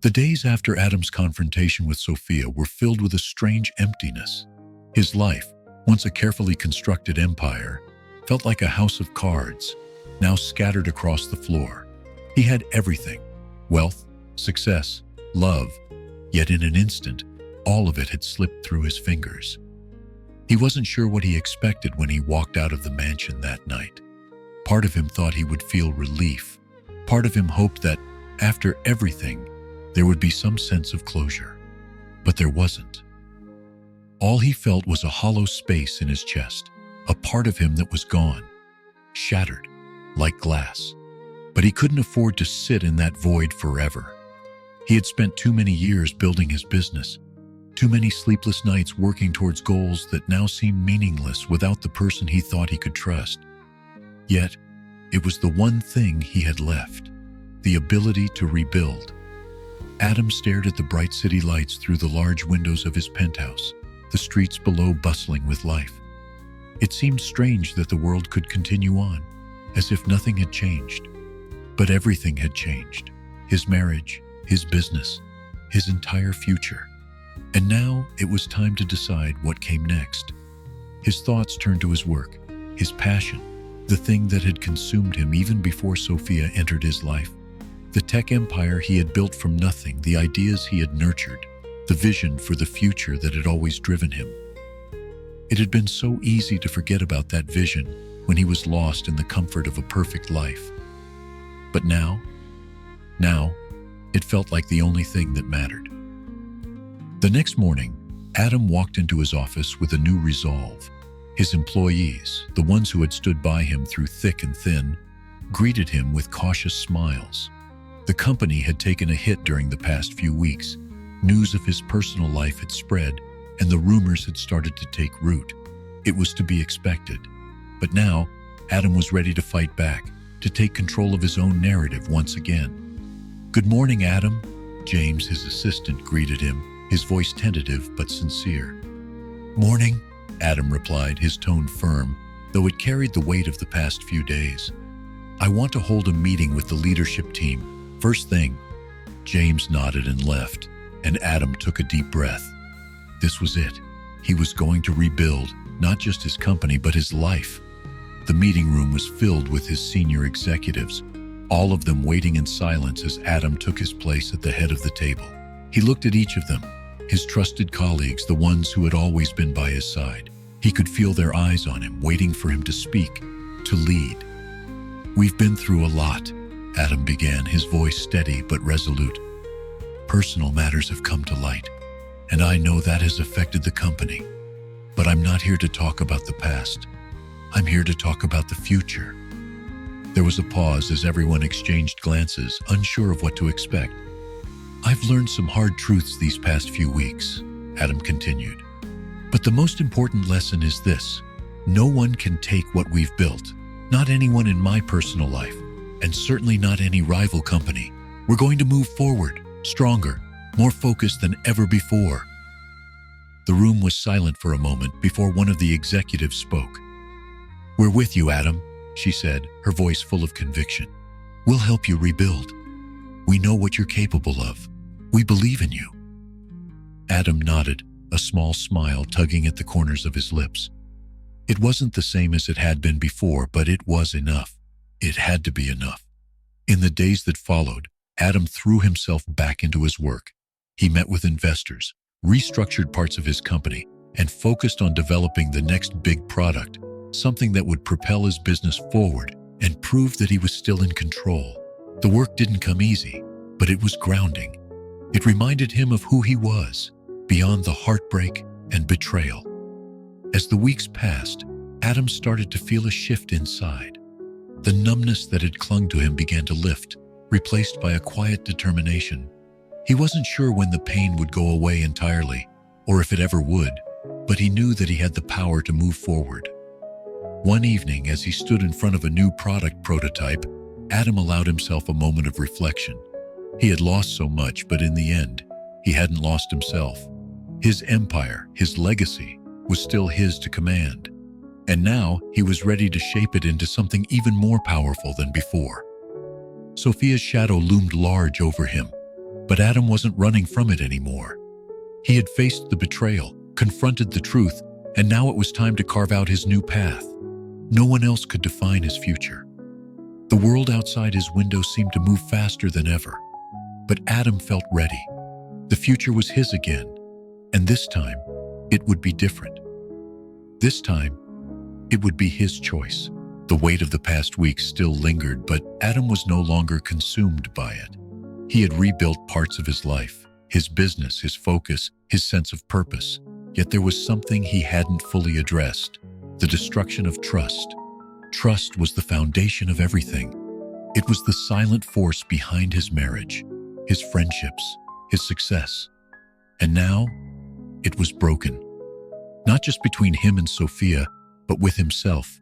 The days after Adam's confrontation with Sophia were filled with a strange emptiness. His life, Once a carefully constructed empire, felt like a house of cards, now scattered across the floor. He had everything: wealth, success, love, yet in an instant, all of it had slipped through his fingers. He wasn't sure what he expected when he walked out of the mansion that night. Part of him thought he would feel relief. Part of him hoped that, after everything, there would be some sense of closure. But there wasn't. All he felt was a hollow space in his chest, a part of him that was gone, shattered, like glass. But he couldn't afford to sit in that void forever. He had spent too many years building his business, too many sleepless nights working towards goals that now seemed meaningless without the person he thought he could trust. Yet, it was the one thing he had left: the ability to rebuild. Adam stared at the bright city lights through the large windows of his penthouse, the streets below bustling with life. It seemed strange that the world could continue on, as if nothing had changed. But everything had changed: his marriage, his business, his entire future. And now it was time to decide what came next. His thoughts turned to his work, his passion, the thing that had consumed him even before Sophia entered his life. The tech empire he had built from nothing, the ideas he had nurtured, the vision for the future that had always driven him. It had been so easy to forget about that vision when he was lost in the comfort of a perfect life. But now, it felt like the only thing that mattered. The next morning, Adam walked into his office with a new resolve. His employees, the ones who had stood by him through thick and thin, greeted him with cautious smiles. The company had taken a hit during the past few weeks. News of his personal life had spread, and the rumors had started to take root. It was to be expected. But now, Adam was ready to fight back, to take control of his own narrative once again. "Good morning, Adam," James, his assistant, greeted him, his voice tentative but sincere. "Morning," Adam replied, his tone firm, though it carried the weight of the past few days. "I want to hold a meeting with the leadership team, first thing." James nodded and left, and Adam took a deep breath. This was it. He was going to rebuild, not just his company, but his life. The meeting room was filled with his senior executives, all of them waiting in silence as Adam took his place at the head of the table. He looked at each of them, his trusted colleagues, the ones who had always been by his side. He could feel their eyes on him, waiting for him to speak, to lead. "We've been through a lot," Adam began, his voice steady but resolute. "Personal matters have come to light, and I know that has affected the company. But I'm not here to talk about the past. I'm here to talk about the future." There was a pause as everyone exchanged glances, unsure of what to expect. "I've learned some hard truths these past few weeks," Adam continued. "But the most important lesson is this: no one can take what we've built, not anyone in my personal life, and certainly not any rival company. We're going to move forward, stronger, more focused than ever before." The room was silent for a moment before one of the executives spoke. "We're with you, Adam," she said, her voice full of conviction. "We'll help you rebuild. We know what you're capable of. We believe in you." Adam nodded, a small smile tugging at the corners of his lips. It wasn't the same as it had been before, but it was enough. It had to be enough. In the days that followed, Adam threw himself back into his work. He met with investors, restructured parts of his company, and focused on developing the next big product, something that would propel his business forward and prove that he was still in control. The work didn't come easy, but it was grounding. It reminded him of who he was, beyond the heartbreak and betrayal. As the weeks passed, Adam started to feel a shift inside. The numbness that had clung to him began to lift, replaced by a quiet determination. He wasn't sure when the pain would go away entirely, or if it ever would, but he knew that he had the power to move forward. One evening, as he stood in front of a new product prototype, Adam allowed himself a moment of reflection. He had lost so much, but in the end, he hadn't lost himself. His empire, his legacy, was still his to command. And now he was ready to shape it into something even more powerful than before. Sophia's shadow loomed large over him, but Adam wasn't running from it anymore. He had faced the betrayal, confronted the truth, And now it was time to carve out his new path. No one else could define his future. The world outside his window seemed to move faster than ever. But Adam felt ready. The future was his again. And this time, it would be different. This time, it would be his choice. The weight of the past weeks still lingered, but Adam was no longer consumed by it. He had rebuilt parts of his life, his business, his focus, his sense of purpose. Yet there was something he hadn't fully addressed: the destruction of trust. Trust was the foundation of everything. It was the silent force behind his marriage, his friendships, his success. And now, it was broken. Not just between him and Sophia, but with himself.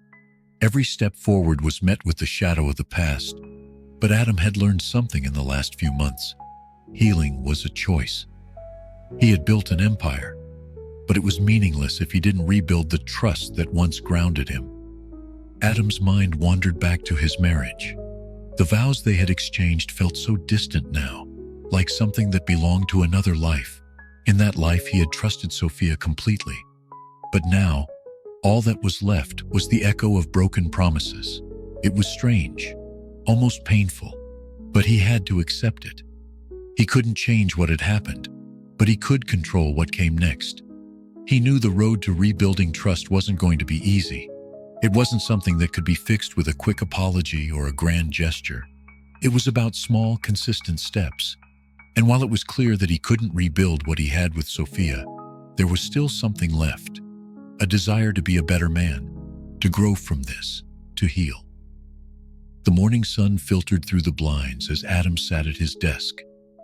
Every step forward was met with the shadow of the past. But Adam had learned something in the last few months. Healing was a choice. He had built an empire, but it was meaningless if he didn't rebuild the trust that once grounded him. Adam's mind wandered back to his marriage. The vows they had exchanged felt so distant now, like something that belonged to another life. In that life, he had trusted Sophia completely. But now, all that was left was the echo of broken promises. It was strange, almost painful, but he had to accept it. He couldn't change what had happened, but he could control what came next. He knew the road to rebuilding trust wasn't going to be easy. It wasn't something that could be fixed with a quick apology or a grand gesture. It was about small, consistent steps. And while it was clear that he couldn't rebuild what he had with Sophia, there was still something left. A desire to be a better man, to grow from this, to heal. The morning sun filtered through the blinds as Adam sat at his desk,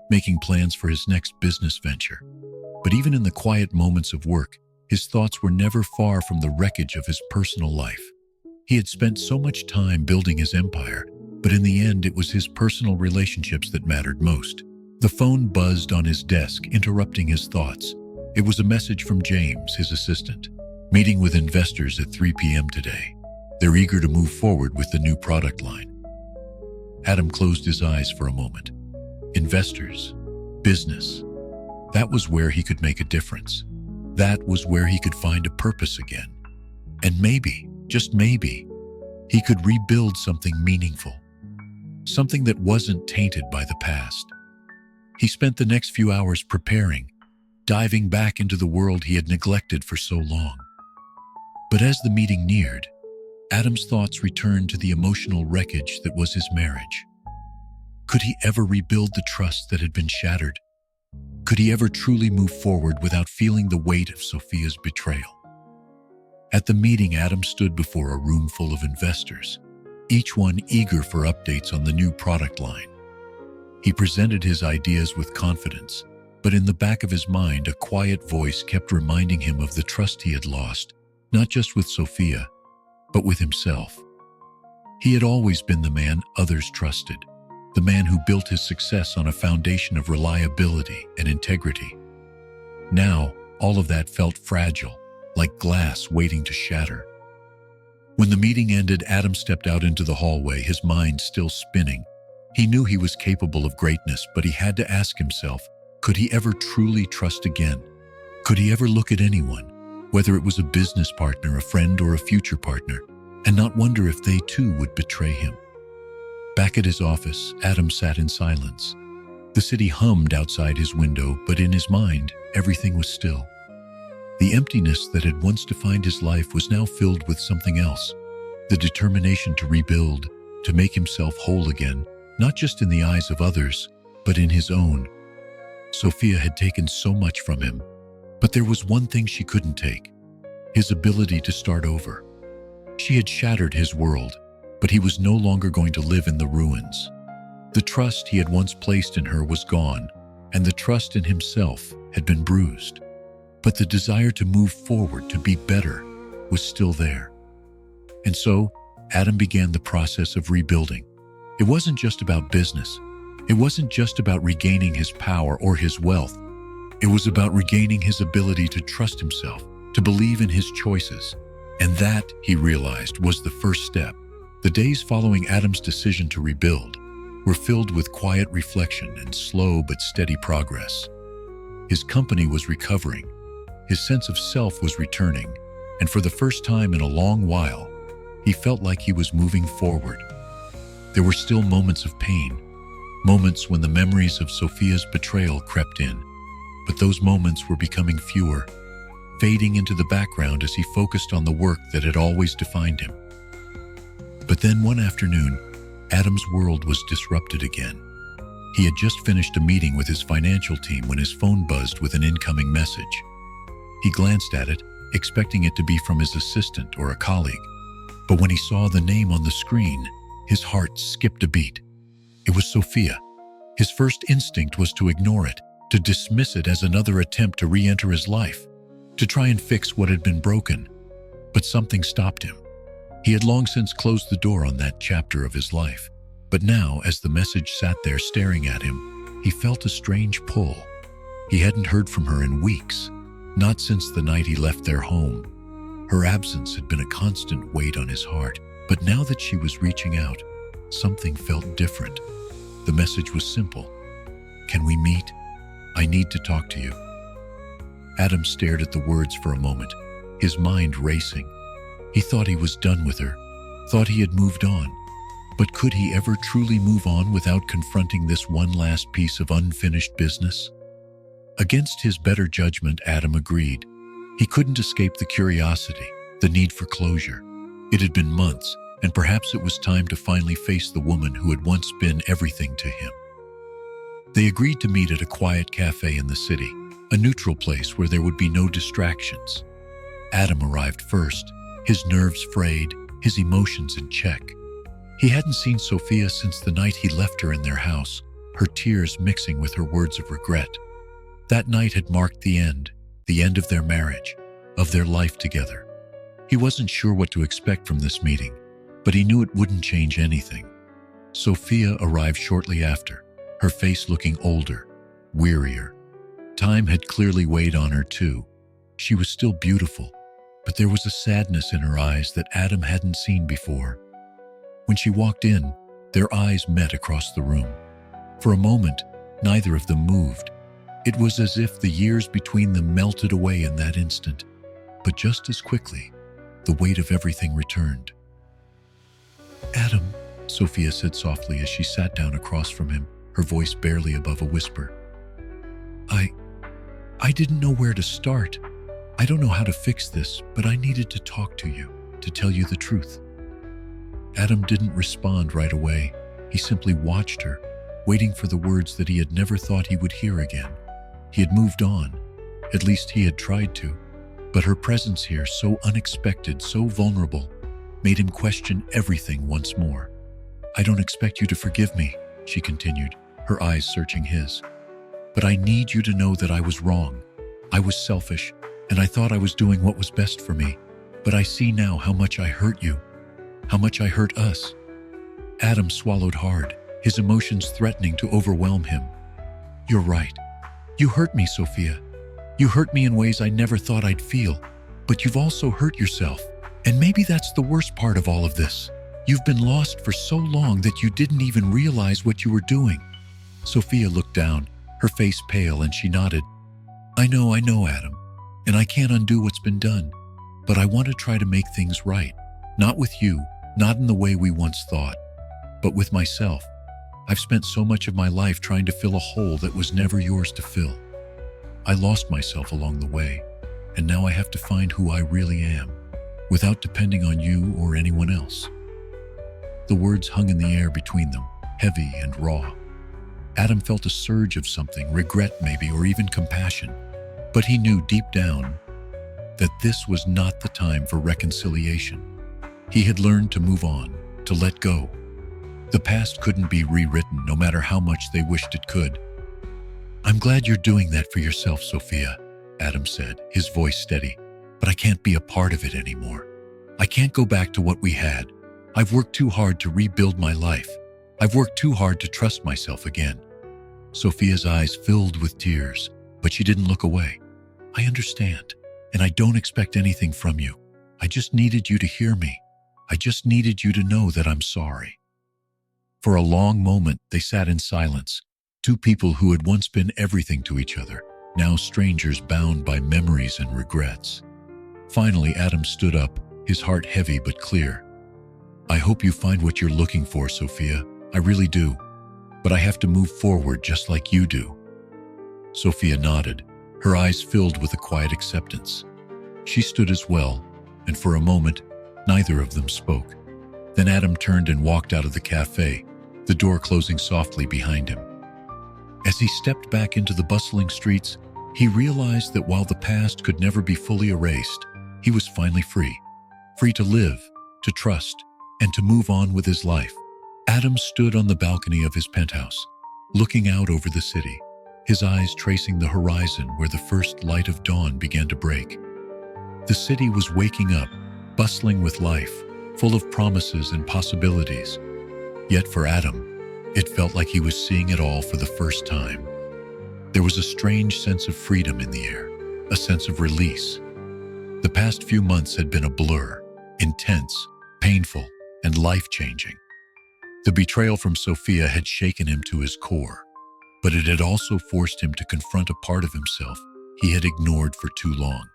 making plans for his next business venture. But even in the quiet moments of work, his thoughts were never far from the wreckage of his personal life. He had spent so much time building his empire, but in the end it was his personal relationships that mattered most. The phone buzzed on his desk, interrupting his thoughts. It was a message from James, his assistant. Meeting with investors at 3 p.m. today. They're eager to move forward with the new product line. Adam closed his eyes for a moment. Investors, business. That was where he could make a difference. That was where he could find a purpose again. And maybe, just maybe, he could rebuild something meaningful. Something that wasn't tainted by the past. He spent the next few hours preparing, diving back into the world he had neglected for so long. But as the meeting neared, Adam's thoughts returned to the emotional wreckage that was his marriage. Could he ever rebuild the trust that had been shattered? Could he ever truly move forward without feeling the weight of Sophia's betrayal? At the meeting, Adam stood before a room full of investors, each one eager for updates on the new product line. He presented his ideas with confidence, but in the back of his mind, a quiet voice kept reminding him of the trust he had lost, not just with Sophia, but with himself. He had always been the man others trusted, the man who built his success on a foundation of reliability and integrity. Now, all of that felt fragile, like glass waiting to shatter. When the meeting ended, Adam stepped out into the hallway, his mind still spinning. He knew he was capable of greatness, but he had to ask himself, could he ever truly trust again? Could he ever look at anyone, whether it was a business partner, a friend, or a future partner, and not wonder if they too would betray him? Back at his office, Adam sat in silence. The city hummed outside his window, but in his mind, everything was still. The emptiness that had once defined his life was now filled with something else. The determination to rebuild, to make himself whole again, not just in the eyes of others, but in his own. Sophia had taken so much from him, but there was one thing she couldn't take: his ability to start over. She had shattered his world, but he was no longer going to live in the ruins. The trust he had once placed in her was gone, and the trust in himself had been bruised. But the desire to move forward, to be better, was still there. And so, Adam began the process of rebuilding. It wasn't just about business. It wasn't just about regaining his power or his wealth. It was about regaining his ability to trust himself, to believe in his choices. And that, he realized, was the first step. The days following Adam's decision to rebuild were filled with quiet reflection and slow but steady progress. His company was recovering. His sense of self was returning, and for the first time in a long while, he felt like he was moving forward. There were still moments of pain, moments when the memories of Sophia's betrayal crept in, but those moments were becoming fewer, fading into the background as he focused on the work that had always defined him. But then one afternoon, Adam's world was disrupted again. He had just finished a meeting with his financial team when his phone buzzed with an incoming message. He glanced at it, expecting it to be from his assistant or a colleague. But when he saw the name on the screen, his heart skipped a beat. It was Sophia. His first instinct was to ignore it, to dismiss it as another attempt to re-enter his life, to try and fix what had been broken. But something stopped him. He had long since closed the door on that chapter of his life. But now, as the message sat there staring at him, he felt a strange pull. He hadn't heard from her in weeks, not since the night he left their home. Her absence had been a constant weight on his heart, but now that she was reaching out, something felt different. The message was simple. "Can we meet? I need to talk to you." Adam stared at the words for a moment, his mind racing. He thought he was done with her, thought he had moved on. But could he ever truly move on without confronting this one last piece of unfinished business? Against his better judgment, Adam agreed. He couldn't escape the curiosity, the need for closure. It had been months, and perhaps it was time to finally face the woman who had once been everything to him. They agreed to meet at a quiet cafe in the city, a neutral place where there would be no distractions. Adam arrived first, his nerves frayed, his emotions in check. He hadn't seen Sophia since the night he left her in their house, her tears mixing with her words of regret. That night had marked the end of their marriage, of their life together. He wasn't sure what to expect from this meeting, but he knew it wouldn't change anything. Sophia arrived shortly after, her face looking older, wearier. Time had clearly weighed on her too. She was still beautiful, but there was a sadness in her eyes that Adam hadn't seen before. When she walked in, their eyes met across the room. For a moment, neither of them moved. It was as if the years between them melted away in that instant. But just as quickly, the weight of everything returned. "Adam," Sophia said softly as she sat down across from him, her voice barely above a whisper. I didn't know where to start. I don't know how to fix this, but I needed to talk to you, to tell you the truth." Adam didn't respond right away. He simply watched her, waiting for the words that he had never thought he would hear again. He had moved on. At least he had tried to. But her presence here, so unexpected, so vulnerable, made him question everything once more. "I don't expect you to forgive me," she continued, her eyes searching his. "But I need you to know that I was wrong. I was selfish, and I thought I was doing what was best for me. But I see now how much I hurt you, how much I hurt us." Adam swallowed hard, his emotions threatening to overwhelm him. "You're right. You hurt me, Sophia. You hurt me in ways I never thought I'd feel. But you've also hurt yourself. And maybe that's the worst part of all of this. You've been lost for so long that you didn't even realize what you were doing." Sophia looked down, her face pale, and she nodded. I know, Adam. And I can't undo what's been done. But I want to try to make things right. Not with you, not in the way we once thought, but with myself. I've spent so much of my life trying to fill a hole that was never yours to fill. I lost myself along the way, and now I have to find who I really am, without depending on you or anyone else." The words hung in the air between them, heavy and raw. Adam felt a surge of something, regret maybe, or even compassion. But he knew deep down that this was not the time for reconciliation. He had learned to move on, to let go. The past couldn't be rewritten, no matter how much they wished it could. "I'm glad you're doing that for yourself, Sophia," Adam said, his voice steady. "But I can't be a part of it anymore. I can't go back to what we had. I've worked too hard to rebuild my life. I've worked too hard to trust myself again." Sophia's eyes filled with tears, but she didn't look away. "I understand, and I don't expect anything from you. I just needed you to hear me. I just needed you to know that I'm sorry." For a long moment, they sat in silence, two people who had once been everything to each other, now strangers bound by memories and regrets. Finally, Adam stood up, his heart heavy but clear. "I hope you find what you're looking for, Sophia. I really do. But I have to move forward just like you do." Sophia nodded, her eyes filled with a quiet acceptance. She stood as well, and for a moment, neither of them spoke. Then Adam turned and walked out of the cafe, the door closing softly behind him. As he stepped back into the bustling streets, he realized that while the past could never be fully erased, he was finally free. Free to live, to trust, and to move on with his life. Adam stood on the balcony of his penthouse, looking out over the city, his eyes tracing the horizon where the first light of dawn began to break. The city was waking up, bustling with life, full of promises and possibilities. Yet for Adam, it felt like he was seeing it all for the first time. There was a strange sense of freedom in the air, a sense of release. The past few months had been a blur, intense, painful, and life-changing. The betrayal from Sophia had shaken him to his core, but it had also forced him to confront a part of himself he had ignored for too long.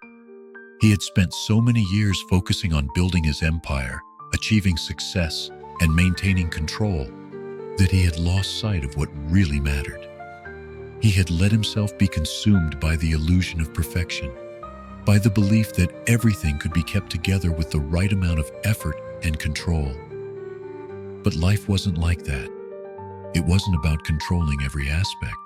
He had spent so many years focusing on building his empire, achieving success, and maintaining control, that he had lost sight of what really mattered. He had let himself be consumed by the illusion of perfection, by the belief that everything could be kept together with the right amount of effort and control. But life wasn't like that. It wasn't about controlling every aspect.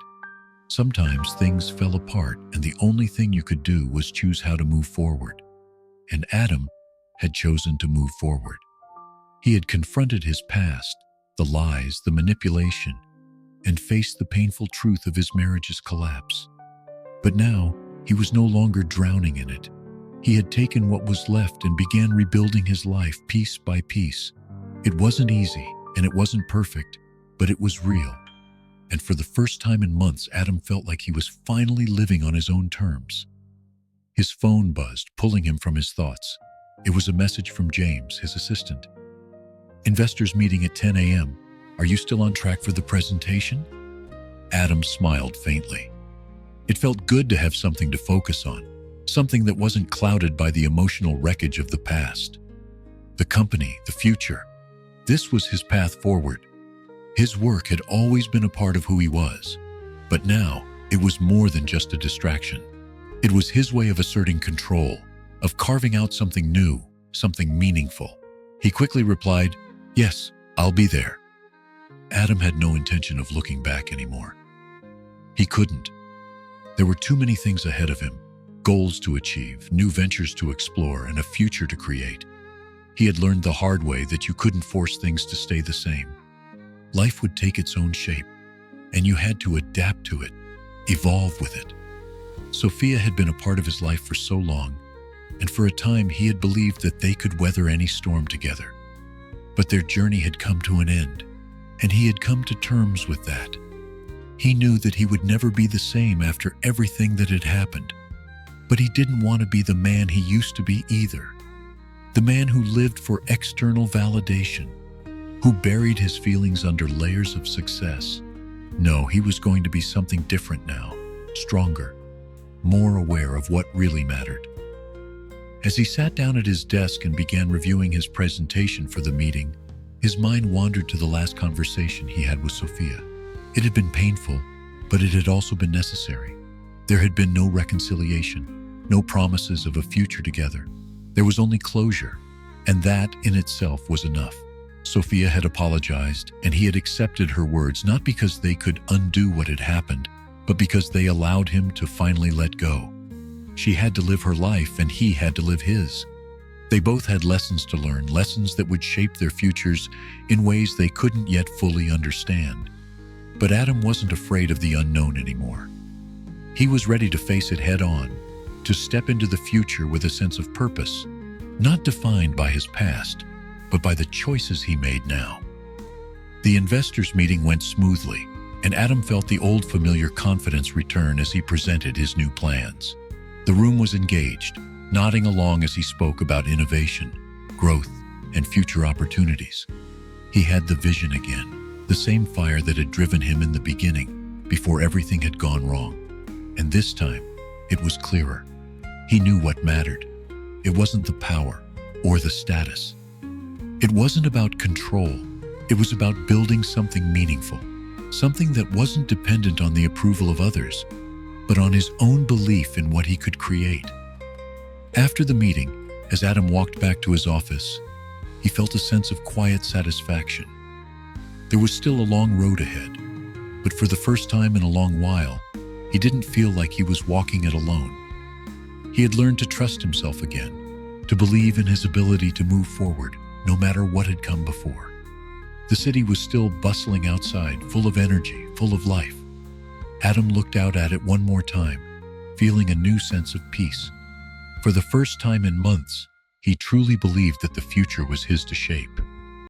Sometimes things fell apart, and the only thing you could do was choose how to move forward. And Adam had chosen to move forward. He had confronted his past, the lies, the manipulation, and faced the painful truth of his marriage's collapse. But now, he was no longer drowning in it. He had taken what was left and began rebuilding his life piece by piece. It wasn't easy, and it wasn't perfect, but it was real. And for the first time in months, Adam felt like he was finally living on his own terms. His phone buzzed, pulling him from his thoughts. It was a message from James, his assistant. "Investors meeting at 10 a.m. Are you still on track for the presentation?" Adam smiled faintly. It felt good to have something to focus on, something that wasn't clouded by the emotional wreckage of the past. The company, the future. This was his path forward. His work had always been a part of who he was, but now it was more than just a distraction. It was his way of asserting control, of carving out something new, something meaningful. He quickly replied, "Yes, I'll be there." Adam had no intention of looking back anymore. He couldn't. There were too many things ahead of him, goals to achieve, new ventures to explore, and a future to create. He had learned the hard way that you couldn't force things to stay the same. Life would take its own shape, and you had to adapt to it, evolve with it. Sophia had been a part of his life for so long, and for a time he had believed that they could weather any storm together. But their journey had come to an end, and he had come to terms with that. He knew that he would never be the same after everything that had happened, but he didn't want to be the man he used to be either. The man who lived for external validation, who buried his feelings under layers of success. No, he was going to be something different now, stronger, more aware of what really mattered. As he sat down at his desk and began reviewing his presentation for the meeting, his mind wandered to the last conversation he had with Sophia. It had been painful, but it had also been necessary. There had been no reconciliation, no promises of a future together. There was only closure, and that in itself was enough. Sophia had apologized, and he had accepted her words not because they could undo what had happened, but because they allowed him to finally let go. She had to live her life, and he had to live his. They both had lessons to learn, lessons that would shape their futures in ways they couldn't yet fully understand. But Adam wasn't afraid of the unknown anymore. He was ready to face it head on, to step into the future with a sense of purpose, not defined by his past, but by the choices he made now. The investors' meeting went smoothly, and Adam felt the old familiar confidence return as he presented his new plans. The room was engaged, nodding along as he spoke about innovation, growth, and future opportunities. He had the vision again, the same fire that had driven him in the beginning, before everything had gone wrong. And this time, it was clearer. He knew what mattered. It wasn't the power or the status. It wasn't about control. It was about building something meaningful, something that wasn't dependent on the approval of others, but on his own belief in what he could create. After the meeting, as Adam walked back to his office, he felt a sense of quiet satisfaction. There was still a long road ahead, but for the first time in a long while, he didn't feel like he was walking it alone. He had learned to trust himself again, to believe in his ability to move forward, no matter what had come before. The city was still bustling outside, full of energy, full of life. Adam looked out at it one more time, feeling a new sense of peace. For the first time in months, he truly believed that the future was his to shape.